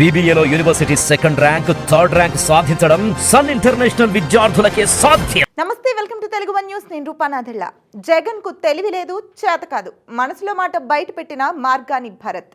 BBAలో university second rank, third rank సాధించడం Sun international విద్యార్థులకే సాధ్యం. నమస్తే, welcome to Telugu one news. నేను రూపానాథిళ్ళ. జగన్ కు తెలివి లేదు, చేత కాదు. మనసులో మాట బయట పెట్టిన మార్గాని భరత్.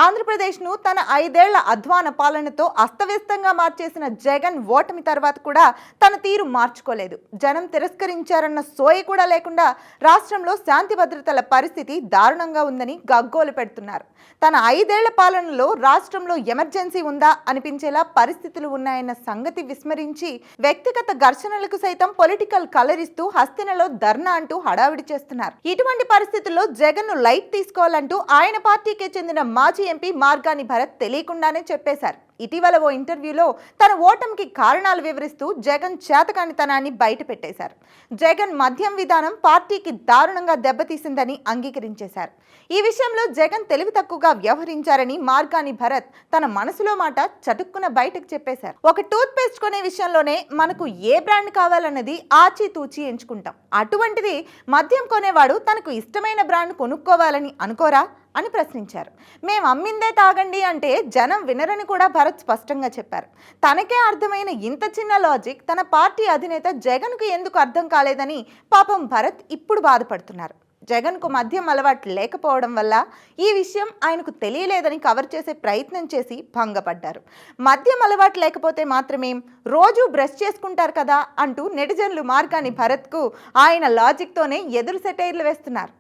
ఆంధ్రప్రదేశ్ను తన 5 ఏళ్ల అధ్వాన పాలనతో అస్తవ్యస్తంగా మార్చేసిన జగన్ ఓటమి తర్వాత కూడా తన తీరు మార్చుకోలేదు. జనం తిరస్కరించారన్న సోయి కూడా లేకుండా రాష్ట్రంలో శాంతి భద్రతల పరిస్థితి దారుణంగా ఉందని గగ్గోలు పెడుతున్నారు. తన 5 ఏళ్ల పాలనలో రాష్ట్రంలో ఎమర్జెన్సీ ఉందా అనిపించేలా పరిస్థితులు ఉన్నాయన్న సంగతి విస్మరించి వ్యక్తిగత ఘర్షణలకు సైతం పొలిటికల్ కలర్ ఇస్తూ హస్తినలో ధర్నా అంటూ హడావిడి చేస్తున్నారు. ఇటువంటి పరిస్థితుల్లో జగన్ ను లైట్ తీసుకోవాలంటూ ఆయన పార్టీకే చెందిన మాజీ ఎంపీ మార్గాని భరత్ తెలియకుండానే చెప్పేశారు. ఇటీవల ఓ ఇంటర్వ్యూలో తన ఓటమికి కారణాలు వివరిస్తూ జగన్ చేతకానితనాన్ని బయట పెట్టేశారు. జగన్ మద్యం విధానం పార్టీకి దారుణంగా దెబ్బతీసిందని అంగీకరించేశారు. ఈ విషయంలో జగన్ తెలివి తక్కువగా వ్యవహరించారని మార్గాని భరత్ తన మనసులో మాట చటుక్కున బయటకు చెప్పేశారు. ఒక టూత్ పేస్ట్ కొనే విషయంలోనే మనకు ఏ బ్రాండ్ కావాలన్నది ఆచితూచి ఎంచుకుంటాం. అటువంటిది మద్యం కొనేవాడు తనకు ఇష్టమైన బ్రాండ్ కొనుక్కోవాలని అనుకోరా అని ప్రశ్నించారు. మేము అమ్మిందే తాగండి అంటే జనం వినరని కూడా భరత్ స్పష్టంగా చెప్పారు. తనకే అర్థమైన ఇంత చిన్న లాజిక్ తన పార్టీ అధినేత జగన్కు ఎందుకు అర్థం కాలేదని పాపం భరత్ ఇప్పుడు బాధపడుతున్నారు. జగన్కు మద్యం అలవాటు లేకపోవడం వల్ల ఈ విషయం ఆయనకు తెలియలేదని కవర్ చేసే ప్రయత్నం చేసి భంగపడ్డారు. మద్యం అలవాటు లేకపోతే మాత్రమేం, రోజు బ్రష్ చేసుకుంటారు కదా అంటూ నెటిజన్లు మార్గాని భరత్కు ఆయన లాజిక్తోనే ఎదురు సెటైర్లు వేస్తున్నారు.